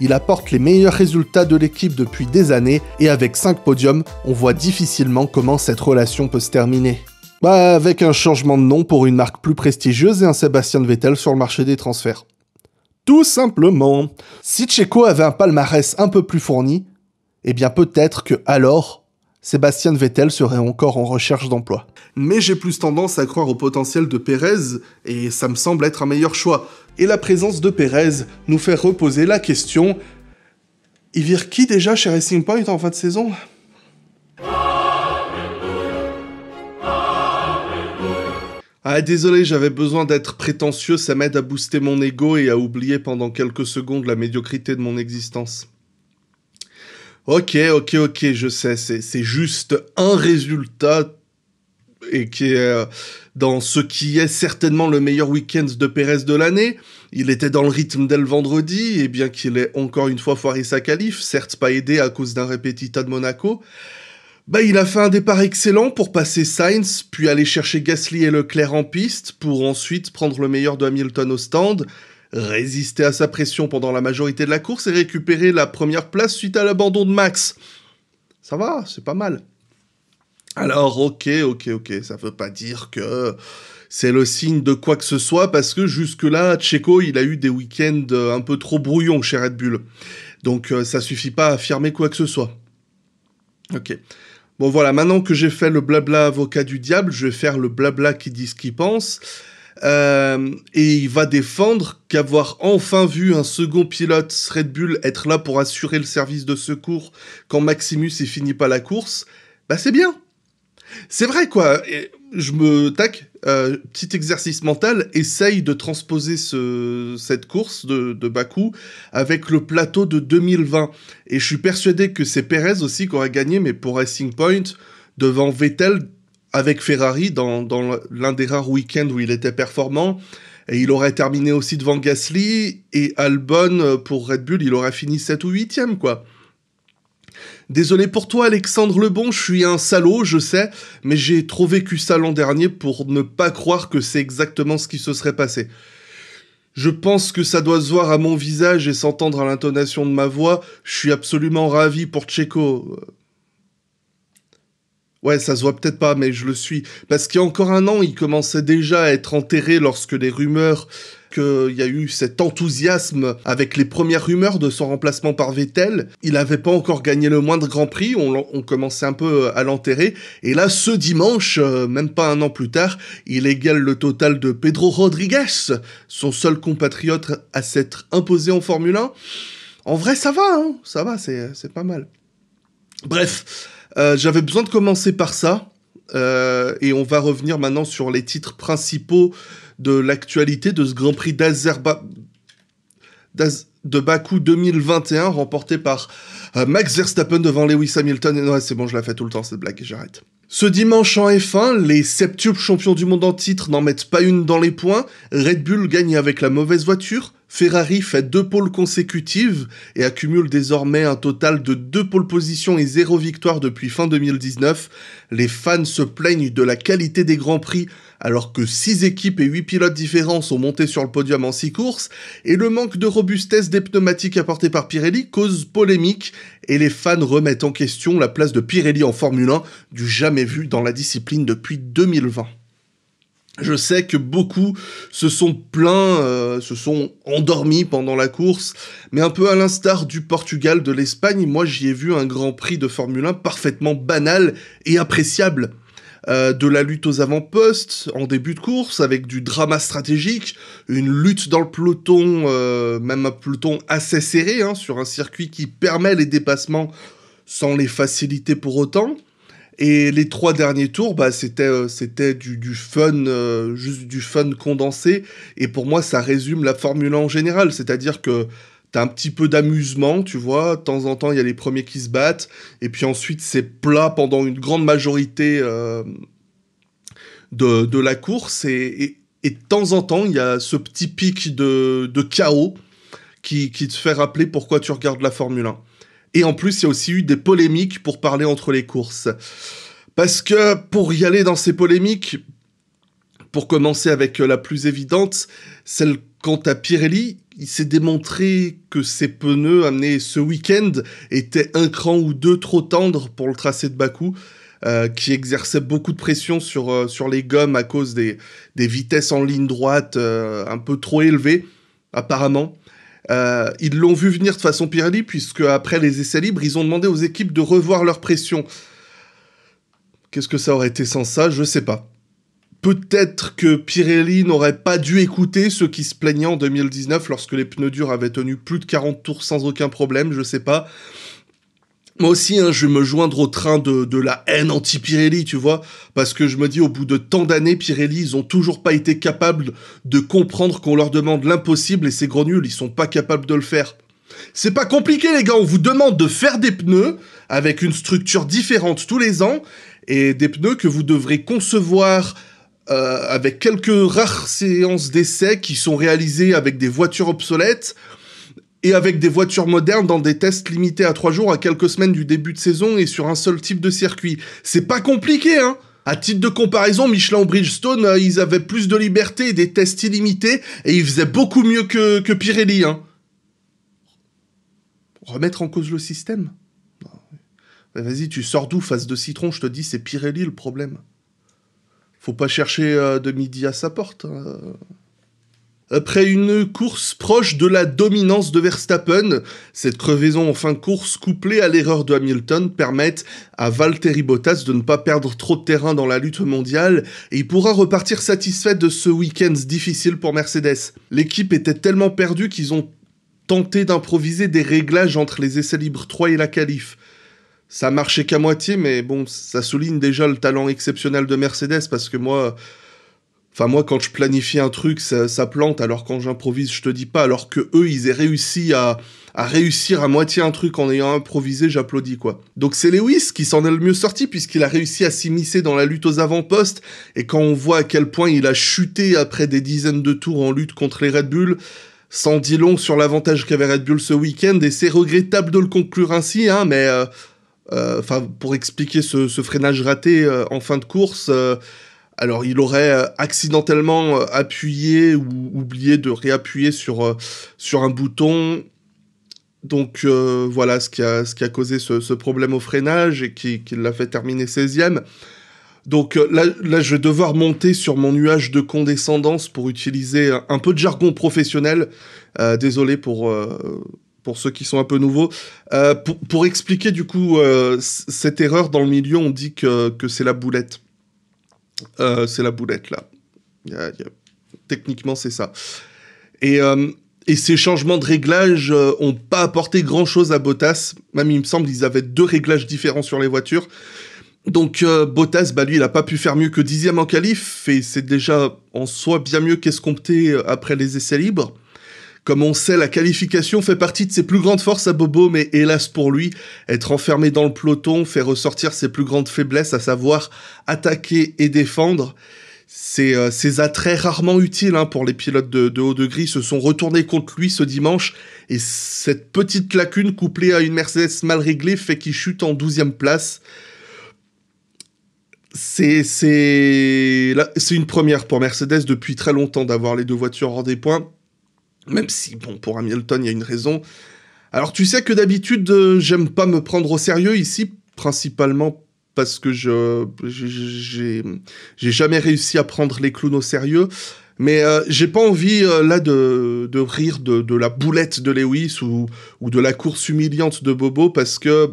Il apporte les meilleurs résultats de l'équipe depuis des années, et avec 5 podiums, on voit difficilement comment cette relation peut se terminer. Avec un changement de nom pour une marque plus prestigieuse et un Sebastian Vettel sur le marché des transferts. Tout simplement. Si Checo avait un palmarès un peu plus fourni, eh bien peut-être que alors, Sebastian Vettel serait encore en recherche d'emploi. Mais j'ai plus tendance à croire au potentiel de Pérez, et ça me semble être un meilleur choix. Et la présence de Pérez nous fait reposer la question... Il vire qui déjà chez Racing Point en fin de saison ? Désolé, j'avais besoin d'être prétentieux, ça m'aide à booster mon ego et à oublier pendant quelques secondes la médiocrité de mon existence. Ok, je sais, c'est juste un résultat et qui est dans ce qui est certainement le meilleur week-end de Pérez de l'année. Il était dans le rythme dès le vendredi, et bien qu'il ait encore une fois foiré sa qualif, certes pas aidé à cause d'un répétita de Monaco, il a fait un départ excellent pour passer Sainz, puis aller chercher Gasly et Leclerc en piste, pour ensuite prendre le meilleur de Hamilton au stand, résister à sa pression pendant la majorité de la course et récupérer la première place suite à l'abandon de Max. Ça va, c'est pas mal. Alors, ok, ça veut pas dire que c'est le signe de quoi que ce soit, parce que jusque-là, Checo, il a eu des week-ends un peu trop brouillons chez Red Bull. Donc, ça suffit pas à affirmer quoi que ce soit. Ok. Bon voilà, maintenant que j'ai fait le blabla avocat du diable, je vais faire le blabla qui dit ce qu'il pense. Et il va défendre qu'avoir enfin vu un second pilote Red Bull être là pour assurer le service de secours quand Maximus il finit pas la course, c'est bien. C'est vrai quoi, et petit exercice mental, essaye de transposer cette course de Bakou avec le plateau de 2020. Et je suis persuadé que c'est Pérez aussi qui aurait gagné, mais pour Racing Point, devant Vettel avec Ferrari dans l'un des rares week-ends où il était performant. Et il aurait terminé aussi devant Gasly, et Albon pour Red Bull, il aurait fini 7 ou 8e quoi. Désolé pour toi, Alexandre Lebon, je suis un salaud, je sais, mais j'ai trop vécu ça l'an dernier pour ne pas croire que c'est exactement ce qui se serait passé. Je pense que ça doit se voir à mon visage et s'entendre à l'intonation de ma voix, je suis absolument ravi pour Checo. Ouais, ça se voit peut-être pas, mais je le suis. Parce qu'il y a encore un an, il commençait déjà à être enterré lorsque les rumeurs... qu'il y a eu cet enthousiasme avec les premières rumeurs de son remplacement par Vettel. Il n'avait pas encore gagné le moindre Grand Prix, on commençait un peu à l'enterrer. Et là, ce dimanche, même pas un an plus tard, il égale le total de Pedro Rodriguez, son seul compatriote à s'être imposé en Formule 1. En vrai, ça va, hein, ça va, c'est pas mal. Bref, j'avais besoin de commencer par ça. Et on va revenir maintenant sur les titres principaux de l'actualité de ce Grand Prix de Bakou 2021 remporté par Max Verstappen devant Lewis Hamilton. Et non, c'est bon, je la fais tout le temps cette blague, j'arrête. Ce dimanche en F1, les septuple champions du monde en titre n'en mettent pas une dans les points. Red Bull gagne avec la mauvaise voiture. Ferrari fait 2 pôles consécutives et accumule désormais un total de 2 pôles positions et 0 victoire depuis fin 2019. Les fans se plaignent de la qualité des Grands Prix alors que 6 équipes et 8 pilotes différents sont montés sur le podium en 6 courses, et le manque de robustesse des pneumatiques apportés par Pirelli cause polémique, et les fans remettent en question la place de Pirelli en Formule 1, du jamais vu dans la discipline depuis 2020. Je sais que beaucoup se sont plaints, se sont endormis pendant la course, mais un peu à l'instar du Portugal, de l'Espagne, moi j'y ai vu un Grand Prix de Formule 1 parfaitement banal et appréciable. De la lutte aux avant-postes en début de course, avec du drama stratégique, une lutte dans le peloton, même un peloton assez serré, sur un circuit qui permet les dépassements sans les faciliter pour autant. Et les 3 derniers tours, c'était du fun, juste du fun condensé. Et pour moi, ça résume la Formule 1 en général. C'est-à-dire que t'as un petit peu d'amusement, tu vois. De temps en temps, il y a les premiers qui se battent. Et puis ensuite, c'est plat pendant une grande majorité de la course. Et de temps en temps, il y a ce petit pic de chaos qui te fait rappeler pourquoi tu regardes la Formule 1. Et en plus, il y a aussi eu des polémiques pour parler entre les courses. Parce que, pour y aller dans ces polémiques, pour commencer avec la plus évidente, celle quant à Pirelli, il s'est démontré que ses pneus amenés ce week-end étaient un cran ou deux trop tendres pour le tracé de Bakou, qui exerçait beaucoup de pression sur les gommes à cause des vitesses en ligne droite un peu trop élevées, apparemment. Ils l'ont vu venir de façon Pirelli, puisque après les essais libres, ils ont demandé aux équipes de revoir leur pression. Qu'est-ce que ça aurait été sans ça? Je sais pas. Peut-être que Pirelli n'aurait pas dû écouter ceux qui se plaignaient en 2019 lorsque les pneus durs avaient tenu plus de 40 tours sans aucun problème, je sais pas. Moi aussi, hein, je vais me joindre au train de la haine anti-Pirelli, tu vois, parce que je me dis, au bout de tant d'années, Pirelli, ils ont toujours pas été capables de comprendre qu'on leur demande l'impossible, et ces gros nuls, ils sont pas capables de le faire. C'est pas compliqué, les gars, on vous demande de faire des pneus avec une structure différente tous les ans, et des pneus que vous devrez concevoir avec quelques rares séances d'essais qui sont réalisées avec des voitures obsolètes et avec des voitures modernes dans des tests limités à 3 jours, à quelques semaines du début de saison et sur un seul type de circuit. C'est pas compliqué, hein. À titre de comparaison, Michelin ou Bridgestone, ils avaient plus de liberté et des tests illimités et ils faisaient beaucoup mieux que Pirelli, hein. Remettre en cause le système? Vas-y, tu sors d'où, face de citron? Je te dis, c'est Pirelli le problème. Faut pas chercher de midi à sa porte. Après une course proche de la dominance de Verstappen, cette crevaison en fin de course couplée à l'erreur de Hamilton permettent à Valtteri Bottas de ne pas perdre trop de terrain dans la lutte mondiale et il pourra repartir satisfait de ce week-end difficile pour Mercedes. L'équipe était tellement perdue qu'ils ont tenté d'improviser des réglages entre les essais libres 3 et la qualif. Ça a marché qu'à moitié, mais bon, ça souligne déjà le talent exceptionnel de Mercedes, parce que moi, quand je planifie un truc, ça plante, alors quand j'improvise, je te dis pas, alors que eux, ils aient réussi à réussir à moitié un truc en ayant improvisé, j'applaudis, quoi. Donc c'est Lewis qui s'en est le mieux sorti, puisqu'il a réussi à s'immiscer dans la lutte aux avant-postes, et quand on voit à quel point il a chuté après des dizaines de tours en lutte contre les Red Bull, ça en dit long sur l'avantage qu'avait Red Bull ce week-end, et c'est regrettable de le conclure ainsi, hein, mais... pour expliquer ce freinage raté en fin de course, alors il aurait accidentellement appuyé ou oublié de réappuyer sur un bouton. Donc voilà ce qui a causé ce problème au freinage et qui l'a fait terminer 16e. Donc là, je vais devoir monter sur mon nuage de condescendance pour utiliser un peu de jargon professionnel. Désolé pour ceux qui sont un peu nouveaux. Pour expliquer du coup cette erreur dans le milieu, on dit que c'est la boulette. C'est la boulette là. Techniquement c'est ça. Et ces changements de réglage ont pas apporté grand chose à Bottas. Même il me semble qu'ils avaient 2 réglages différents sur les voitures. Donc Bottas, lui il a pas pu faire mieux que 10e en qualif, et c'est déjà en soi bien mieux qu'escompté après les essais libres. Comme on sait, la qualification fait partie de ses plus grandes forces à Bobo, mais hélas pour lui, être enfermé dans le peloton fait ressortir ses plus grandes faiblesses, à savoir attaquer et défendre. Ces attraits rarement utiles pour les pilotes de haut de grille se sont retournés contre lui ce dimanche, et cette petite lacune couplée à une Mercedes mal réglée fait qu'il chute en 12e place. C'est une première pour Mercedes depuis très longtemps d'avoir les 2 voitures hors des points. Même si, bon, pour Hamilton, il y a une raison. Alors, tu sais que d'habitude, j'aime pas me prendre au sérieux ici, principalement parce que j'ai jamais réussi à prendre les clowns au sérieux. Mais j'ai pas envie, là, de rire de la boulette de Lewis ou de la course humiliante de Bobo, parce que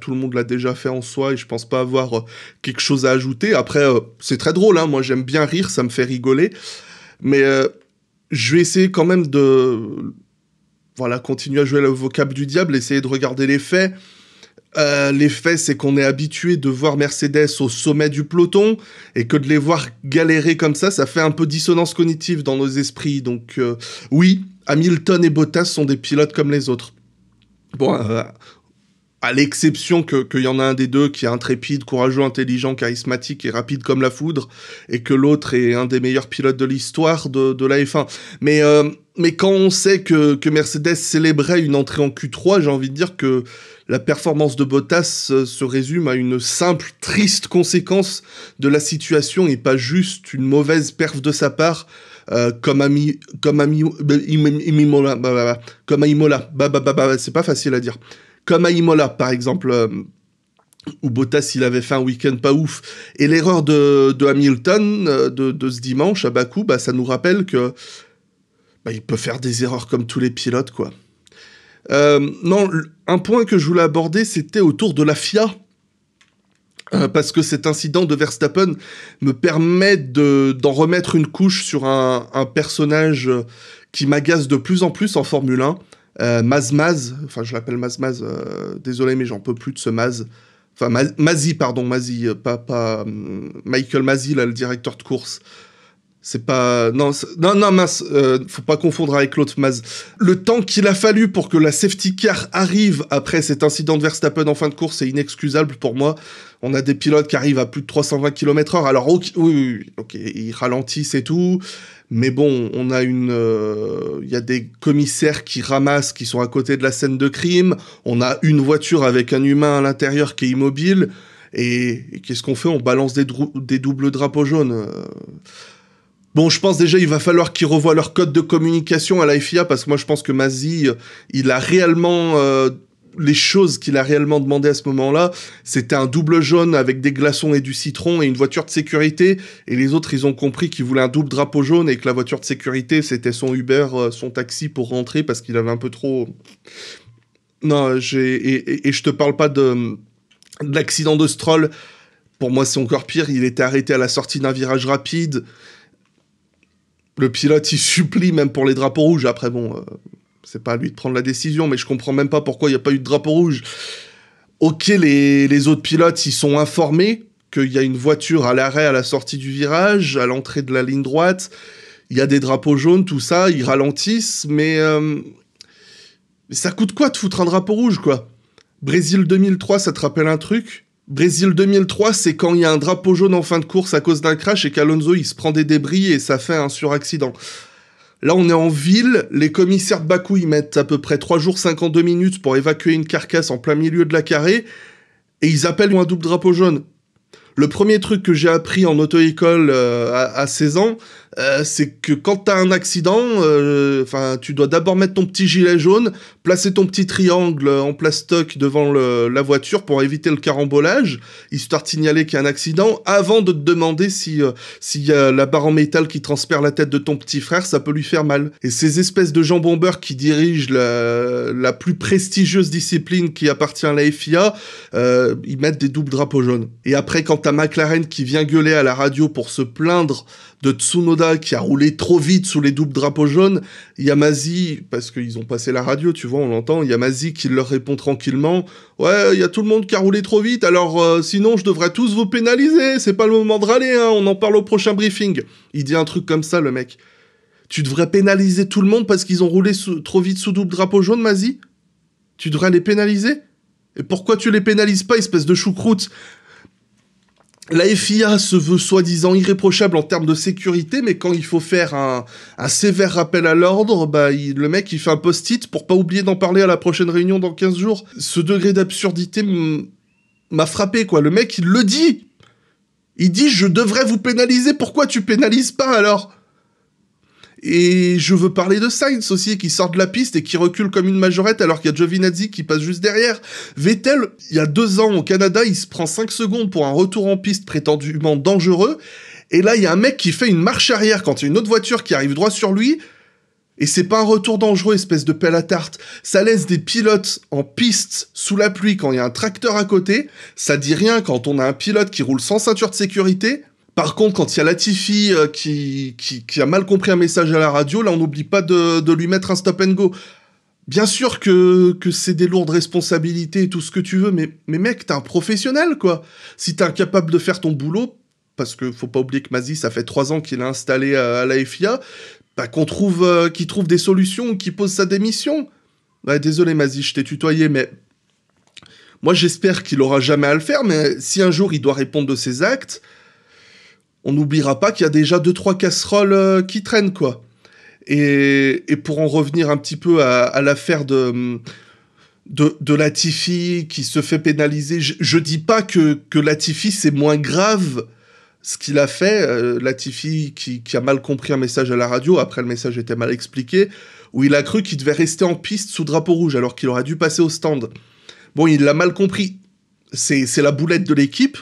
tout le monde l'a déjà fait en soi et je pense pas avoir quelque chose à ajouter. Après, c'est très drôle, hein, moi j'aime bien rire, ça me fait rigoler. Mais... je vais essayer quand même de continuer à jouer le vocable du diable, essayer de regarder les faits. Les faits, c'est qu'on est habitué de voir Mercedes au sommet du peloton, et que de les voir galérer comme ça fait un peu dissonance cognitive dans nos esprits. Donc oui, Hamilton et Bottas sont des pilotes comme les autres. Bon, à l'exception qu'il y en a un des deux qui est intrépide, courageux, intelligent, charismatique et rapide comme la foudre, et que l'autre est un des meilleurs pilotes de l'histoire de la F1. Mais quand on sait que Mercedes célébrait une entrée en Q3, j'ai envie de dire que la performance de Bottas se résume à une simple, triste conséquence de la situation, et pas juste une mauvaise perf de sa part, comme à Imola, c'est pas facile à dire, comme à Imola par exemple, où Bottas il avait fait un week-end pas ouf, et l'erreur de Hamilton de ce dimanche à Bakou, ça nous rappelle que il peut faire des erreurs comme tous les pilotes, quoi. Non, un point que je voulais aborder, c'était autour de la FIA. Parce que cet incident de Verstappen me permet d'en remettre une couche sur un personnage qui m'agace de plus en plus en Formule 1. Maz, enfin je l'appelle Maz, désolé mais j'en peux plus de ce Maz. Enfin Masi, pas Michael Masi, là, le directeur de course. C'est pas... Non, mince, faut pas confondre avec l'autre Maz. Le temps qu'il a fallu pour que la safety car arrive après cet incident de Verstappen en fin de course est inexcusable pour moi. On a des pilotes qui arrivent à plus de 320 km/h. Alors, oui, ok, ils ralentissent et tout. Mais bon, on a il y a des commissaires qui ramassent, qui sont à côté de la scène de crime. On a une voiture avec un humain à l'intérieur qui est immobile. Et qu'est-ce qu'on fait? On balance des doubles drapeaux jaunes. Bon, je pense déjà il va falloir qu'ils revoient leur code de communication à la FIA, parce que moi je pense que Masi, il a réellement... les choses qu'il a réellement demandé à ce moment-là, c'était un double jaune avec des glaçons et du citron et une voiture de sécurité, et les autres ils ont compris qu'ils voulaient un double drapeau jaune et que la voiture de sécurité c'était son Uber, son taxi pour rentrer parce qu'il avait un peu trop... Non, et je te parle pas de l'accident de Stroll. Pour moi c'est encore pire, il était arrêté à la sortie d'un virage rapide. Le pilote, il supplie même pour les drapeaux rouges. Après, bon, c'est pas à lui de prendre la décision, mais je comprends même pas pourquoi il n'y a pas eu de drapeau rouge. Ok, les autres pilotes, ils sont informés qu'il y a une voiture à l'arrêt à la sortie du virage, à l'entrée de la ligne droite. Il y a des drapeaux jaunes, tout ça, ils ralentissent, mais ça coûte quoi de foutre un drapeau rouge, quoi? Brésil 2003, ça te rappelle un truc? Brésil 2003, c'est quand il y a un drapeau jaune en fin de course à cause d'un crash et qu'Alonso il se prend des débris et ça fait un suraccident. Là, on est en ville, les commissaires de Bakou ils mettent à peu près 3 jours 52 minutes pour évacuer une carcasse en plein milieu de la carrée et ils appellent un double drapeau jaune. Le premier truc que j'ai appris en auto-école à 16 ans, c'est que quand t'as un accident, tu dois d'abord mettre ton petit gilet jaune, placer ton petit triangle en plastoc devant la voiture pour éviter le carambolage, histoire de signaler qu'il y a un accident, avant de te demander s'il y a la barre en métal qui transperce la tête de ton petit frère, ça peut lui faire mal. Et ces espèces de jambon beurre qui dirigent la plus prestigieuse discipline qui appartient à la FIA, ils mettent des doubles drapeaux jaunes. Et après, quand t'as McLaren qui vient gueuler à la radio pour se plaindre de Tsunoda qui a roulé trop vite sous les doubles drapeaux jaunes, il y a Masi, parce qu'ils ont passé la radio, tu vois, on l'entend, il y a Masi qui leur répond tranquillement « Ouais, il y a tout le monde qui a roulé trop vite, alors sinon je devrais tous vous pénaliser, c'est pas le moment de râler, hein, on en parle au prochain briefing. » Il dit un truc comme ça, le mec. Tu devrais pénaliser tout le monde parce qu'ils ont roulé trop vite sous double drapeau jaune, Masi? Tu devrais les pénaliser? Et pourquoi tu les pénalises pas, espèce de choucroute? La FIA se veut soi-disant irréprochable en termes de sécurité, mais quand il faut faire un sévère rappel à l'ordre, le mec il fait un post-it pour pas oublier d'en parler à la prochaine réunion dans 15 jours. Ce degré d'absurdité m'a frappé, quoi. Le mec il le dit. Il dit « Je devrais vous pénaliser, pourquoi tu pénalises pas alors ?» Et je veux parler de Sainz aussi, qui sort de la piste et qui recule comme une majorette alors qu'il y a Giovinazzi qui passe juste derrière. Vettel, il y a 2 ans au Canada, il se prend 5 secondes pour un retour en piste prétendument dangereux. Et là, il y a un mec qui fait une marche arrière quand il y a une autre voiture qui arrive droit sur lui. Et c'est pas un retour dangereux, espèce de pelle à tarte. Ça laisse des pilotes en piste sous la pluie quand il y a un tracteur à côté. Ça dit rien quand on a un pilote qui roule sans ceinture de sécurité. Par contre, quand il y a Latifi qui a mal compris un message à la radio, là, on n'oublie pas de lui mettre un stop and go. Bien sûr que c'est des lourdes responsabilités et tout ce que tu veux, mais mec, t'es un professionnel, quoi. Si t'es incapable de faire ton boulot, parce que faut pas oublier que Masi, ça fait 3 ans qu'il est installé à la FIA, qu'il trouve des solutions, qu'il pose sa démission. Ouais, désolé, Masi, je t'ai tutoyé, mais... Moi, j'espère qu'il aura jamais à le faire, mais si un jour il doit répondre de ses actes... On n'oubliera pas qu'il y a déjà 2-3 casseroles qui traînent, quoi. Et pour en revenir un petit peu à l'affaire de Latifi qui se fait pénaliser, je dis pas que Latifi c'est moins grave ce qu'il a fait, Latifi qui a mal compris un message à la radio, après le message était mal expliqué, où il a cru qu'il devait rester en piste sous drapeau rouge alors qu'il aurait dû passer au stand. Bon, il l'a mal compris. C'est la boulette de l'équipe.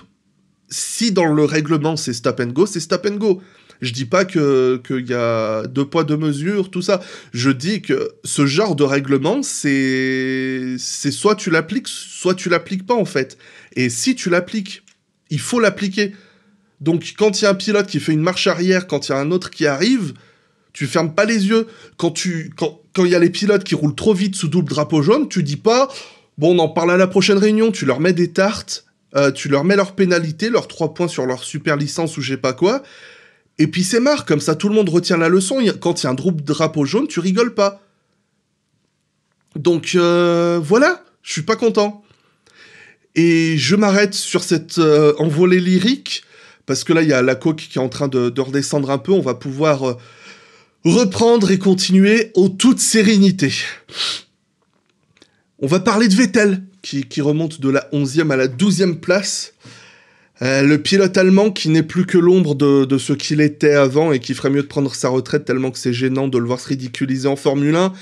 Si dans le règlement c'est stop and go, c'est stop and go. Je dis pas qu'il y a 2 poids 2 mesures, tout ça. Je dis que ce genre de règlement, c'est soit tu l'appliques pas en fait. Et si tu l'appliques, il faut l'appliquer. Donc quand il y a un pilote qui fait une marche arrière, quand il y a un autre qui arrive, tu fermes pas les yeux. Quand il y a les pilotes qui roulent trop vite sous double drapeau jaune, tu dis pas bon, on en parle à la prochaine réunion, tu leur mets des tartes, tu leur mets leur pénalité, leurs 3 points sur leur super licence ou je sais pas quoi, et puis c'est marre, comme ça tout le monde retient la leçon. Quand il y a un double drapeau jaune, tu rigoles pas. Donc voilà, je suis pas content. Et je m'arrête sur cette envolée lyrique, parce que là il y a la coque qui est en train de redescendre un peu, on va pouvoir reprendre et continuer en toute sérénité. On va parler de Vettel, qui remonte de la 11e à la 12e place. Le pilote allemand qui n'est plus que l'ombre de ce qu'il était avant et qui ferait mieux de prendre sa retraite tellement que c'est gênant de le voir se ridiculiser en Formule 1,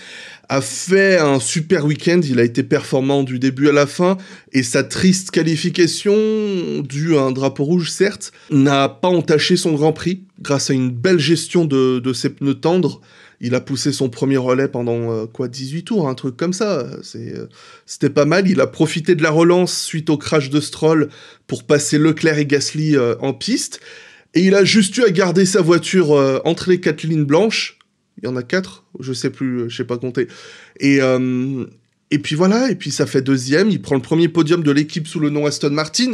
a fait un super week-end. Il a été performant du début à la fin et sa triste qualification, due à un drapeau rouge certes, n'a pas entaché son Grand Prix grâce à une belle gestion de ses pneus tendres. Il a poussé son premier relais pendant 18 tours, un truc comme ça. C'était pas mal. Il a profité de la relance suite au crash de Stroll pour passer Leclerc et Gasly en piste. Et il a juste eu à garder sa voiture entre les 4 lignes blanches. Il y en a 4, je sais plus, je sais pas compter. Et puis voilà, et puis ça fait 2e. Il prend le premier podium de l'équipe sous le nom Aston Martin.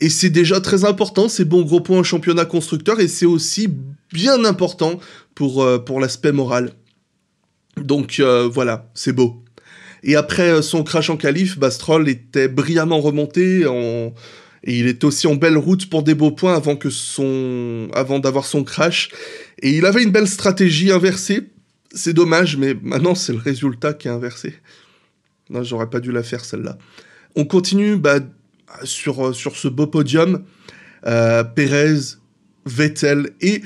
Et c'est déjà très important, c'est bon gros point en championnat constructeur, et c'est aussi bien important pour l'aspect moral. Donc voilà, c'est beau. Et après son crash en qualif, Stroll était brillamment remonté, et il était aussi en belle route pour des beaux points avant d'avoir son crash. Et il avait une belle stratégie inversée. C'est dommage, mais maintenant c'est le résultat qui est inversé. Non, j'aurais pas dû la faire celle-là. On continue sur ce beau podium. Pérez, Vettel et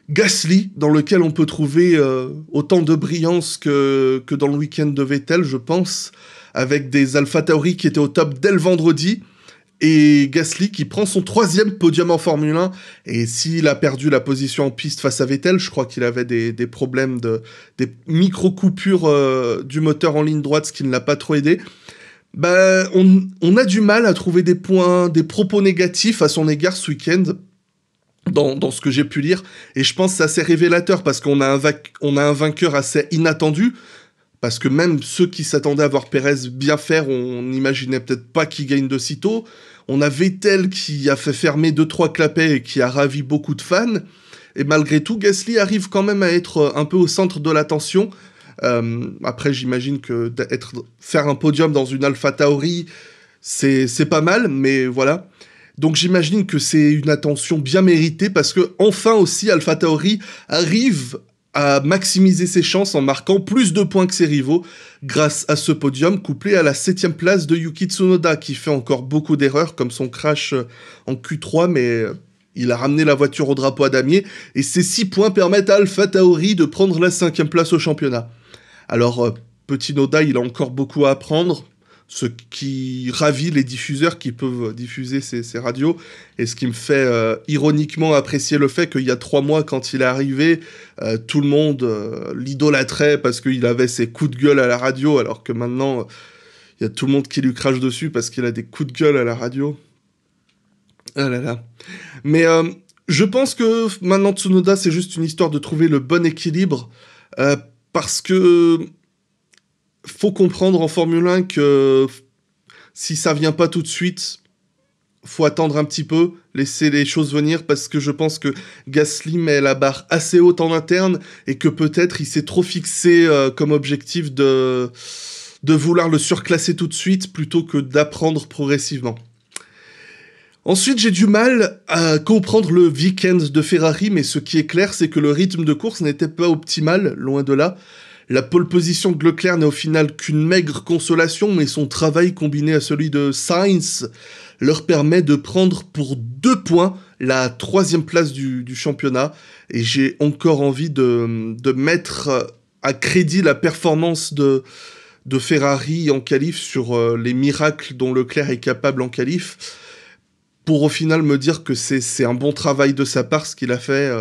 Gasly, dans lequel on peut trouver autant de brillance que dans le week-end de Vettel, je pense, avec des AlphaTauri qui étaient au top dès le vendredi, et Gasly qui prend son 3e podium en Formule 1, et s'il a perdu la position en piste face à Vettel, je crois qu'il avait des problèmes des micro-coupures du moteur en ligne droite, ce qui ne l'a pas trop aidé. On a du mal à trouver des propos négatifs à son égard ce week-end, dans ce que j'ai pu lire, et je pense que c'est assez révélateur, parce qu'on a un vainqueur assez inattendu, parce que même ceux qui s'attendaient à voir Pérez bien faire, on n'imaginait peut-être pas qu'il gagne de sitôt. On a Vettel qui a fait fermer 2-3 clapets et qui a ravi beaucoup de fans, et malgré tout, Gasly arrive quand même à être un peu au centre de l'attention. Après, j'imagine que faire un podium dans une AlphaTauri, c'est pas mal, mais voilà. Donc j'imagine que c'est une attention bien méritée, parce que enfin aussi AlphaTauri arrive à maximiser ses chances en marquant plus de points que ses rivaux grâce à ce podium, couplé à la 7e place de Yuki Tsunoda, qui fait encore beaucoup d'erreurs, comme son crash en Q3, mais il a ramené la voiture au drapeau à damier, et ces 6 points permettent à AlphaTauri de prendre la 5e place au championnat. Alors, petit Noda, il a encore beaucoup à apprendre, ce qui ravit les diffuseurs qui peuvent diffuser ces radios, et ce qui me fait ironiquement apprécier le fait qu'il y a 3 mois, quand il est arrivé, tout le monde l'idolâtrait parce qu'il avait ses coups de gueule à la radio, alors que maintenant, il y a tout le monde qui lui crache dessus parce qu'il a des coups de gueule à la radio. Ah là là. Mais je pense que maintenant Tsunoda, c'est juste une histoire de trouver le bon équilibre, parce que faut comprendre en Formule 1 que si ça vient pas tout de suite, faut attendre un petit peu, laisser les choses venir, parce que je pense que Gasly met la barre assez haute en interne, et que peut-être il s'est trop fixé comme objectif de vouloir le surclasser tout de suite plutôt que d'apprendre progressivement. Ensuite, j'ai du mal à comprendre le week-end de Ferrari, mais ce qui est clair, c'est que le rythme de course n'était pas optimal, loin de là. La pole position de Leclerc n'est au final qu'une maigre consolation, mais son travail combiné à celui de Sainz leur permet de prendre pour 2 points la 3e place du championnat. Et j'ai encore envie de mettre à crédit la performance de Ferrari en qualif sur les miracles dont Leclerc est capable en qualif, pour au final me dire que c'est un bon travail de sa part ce qu'il a fait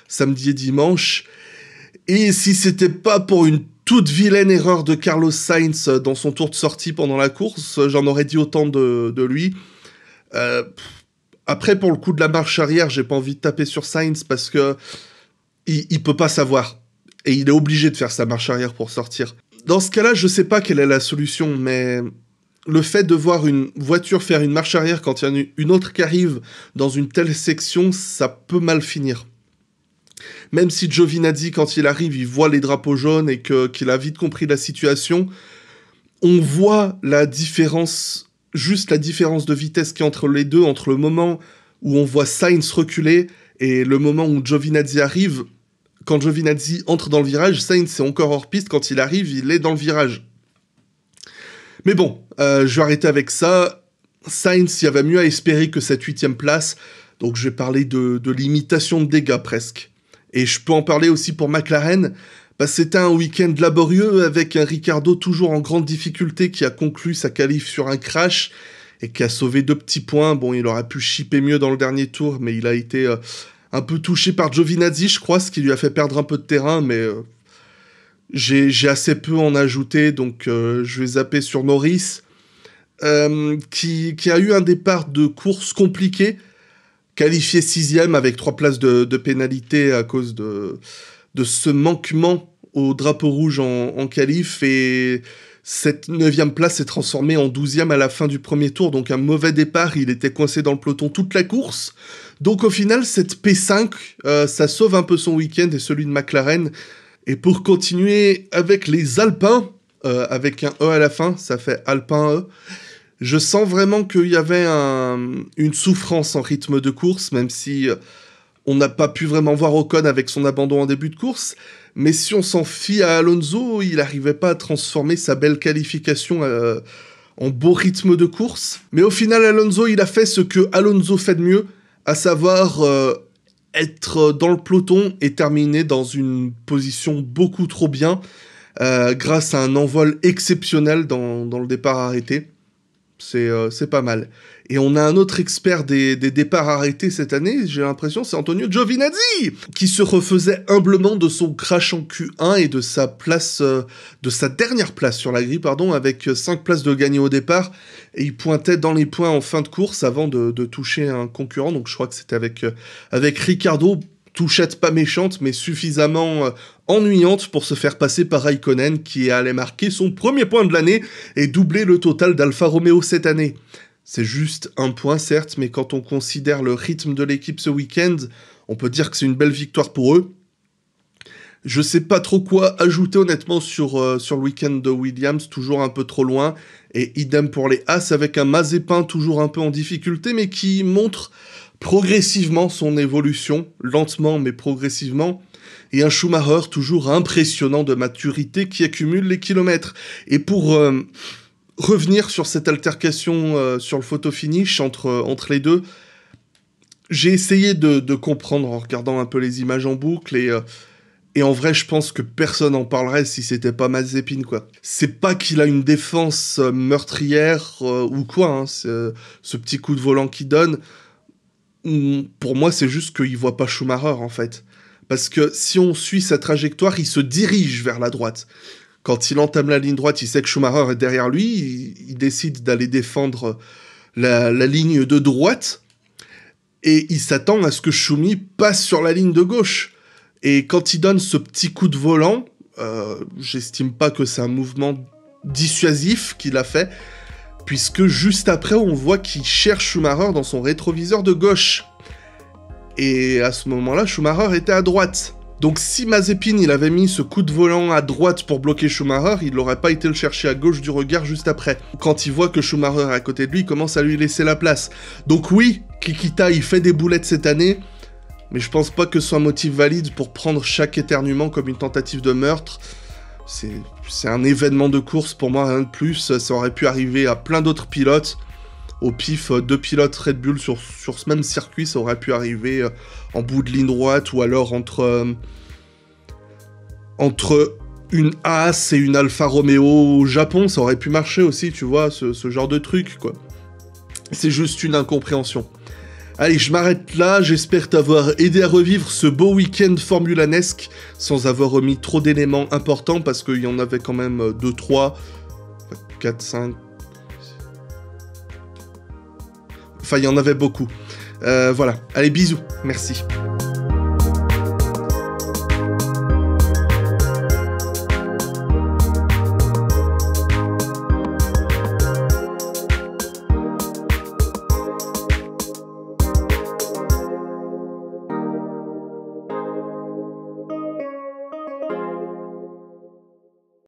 samedi et dimanche. Et si c'était pas pour une toute vilaine erreur de Carlos Sainz dans son tour de sortie pendant la course, j'en aurais dit autant de lui. Après, pour le coup de la marche arrière, j'ai pas envie de taper sur Sainz parce que il peut pas savoir. Et il est obligé de faire sa marche arrière pour sortir. Dans ce cas-là, je sais pas quelle est la solution, mais le fait de voir une voiture faire une marche arrière quand il y en a une autre qui arrive dans une telle section, ça peut mal finir. Même si Giovinazzi, quand il arrive, il voit les drapeaux jaunes et qu'il a vite compris la situation, on voit la différence, juste la différence de vitesse qu'il y a entre les deux, entre le moment où on voit Sainz reculer et le moment où Giovinazzi arrive. Quand Giovinazzi entre dans le virage, Sainz est encore hors piste. Quand il arrive, il est dans le virage. Mais bon, je vais arrêter avec ça. Sainz, il y avait mieux à espérer que cette 8e place. Donc je vais parler de limitation de dégâts presque. Et je peux en parler aussi pour McLaren. C'était un week-end laborieux avec un Ricciardo toujours en grande difficulté qui a conclu sa qualif sur un crash et qui a sauvé 2 petits points. Bon, il aurait pu chipper mieux dans le dernier tour, mais il a été un peu touché par Giovinazzi, je crois, ce qui lui a fait perdre un peu de terrain, mais j'ai assez peu en ajouté, donc je vais zapper sur Norris, qui a eu un départ de course compliqué, qualifié 6e avec 3 places de pénalité à cause de ce manquement au drapeau rouge en qualif, et cette 9e place s'est transformée en 12e à la fin du premier tour, donc un mauvais départ, il était coincé dans le peloton toute la course. Donc au final, cette P5, ça sauve un peu son week-end et celui de McLaren. Et pour continuer avec les Alpins, avec un E à la fin, ça fait Alpin E, je sens vraiment qu'il y avait une souffrance en rythme de course, même si on n'a pas pu vraiment voir Ocon avec son abandon en début de course. Mais si on s'en fie à Alonso, il n'arrivait pas à transformer sa belle qualification en beau rythme de course. Mais au final, Alonso, il a fait ce que Alonso fait de mieux, à savoir être dans le peloton et terminer dans une position beaucoup trop bien, grâce à un envol exceptionnel dans le départ arrêté. C'est pas mal. Et on a un autre expert des départs arrêtés cette année, j'ai l'impression, c'est Antonio Giovinazzi, qui se refaisait humblement de son crash en Q1 et de sa dernière place sur la grille, avec 5 places de gagné au départ, et il pointait dans les points en fin de course avant de toucher un concurrent, donc je crois que c'était avec Ricciardo, touchette pas méchante, mais suffisamment ennuyante pour se faire passer par Raikkonen, qui allait marquer son premier point de l'année et doubler le total d'Alfa Romeo cette année. C'est juste un point, certes, mais quand on considère le rythme de l'équipe ce week-end, on peut dire que c'est une belle victoire pour eux. Je sais pas trop quoi ajouter honnêtement sur le week-end de Williams, toujours un peu trop loin, et idem pour les As avec un Mazepin toujours un peu en difficulté, mais qui montre progressivement son évolution, lentement mais progressivement, et un Schumacher toujours impressionnant de maturité qui accumule les kilomètres. Et pour revenir sur cette altercation sur le photo finish entre les deux, j'ai essayé de comprendre en regardant un peu les images en boucle, et en vrai, je pense que personne n'en parlerait si c'était pas Mazepin, quoi. C'est pas qu'il a une défense meurtrière ou quoi, hein, ce petit coup de volant qu'il donne. Pour moi, c'est juste qu'il voit pas Schumacher, en fait. Parce que si on suit sa trajectoire, il se dirige vers la droite. Quand il entame la ligne droite, il sait que Schumacher est derrière lui, il décide d'aller défendre la ligne de droite, et il s'attend à ce que Schumi passe sur la ligne de gauche. Et quand il donne ce petit coup de volant, j'estime pas que c'est un mouvement dissuasif qu'il a fait, puisque juste après, on voit qu'il cherche Schumacher dans son rétroviseur de gauche. Et à ce moment-là, Schumacher était à droite. Donc si Mazepin, il avait mis ce coup de volant à droite pour bloquer Schumacher, il n'aurait pas été le chercher à gauche du regard juste après. Quand il voit que Schumacher est à côté de lui, il commence à lui laisser la place. Donc oui, Kikita, il fait des boulettes cette année, mais je pense pas que ce soit un motif valide pour prendre chaque éternuement comme une tentative de meurtre. C'est un événement de course, pour moi, rien de plus. Ça aurait pu arriver à plein d'autres pilotes. au pif 2 pilotes Red Bull sur ce même circuit, ça aurait pu arriver en bout de ligne droite, ou alors entre une Haas et une Alfa Romeo au Japon, ça aurait pu marcher aussi, tu vois, ce genre de truc, quoi. C'est juste une incompréhension. Allez, je m'arrête là, j'espère t'avoir aidé à revivre ce beau week-end formulanesque, sans avoir omis trop d'éléments importants, parce qu'il y en avait quand même 2, 3, 4, 5... Enfin, il y en avait beaucoup. Voilà, allez, bisous, merci.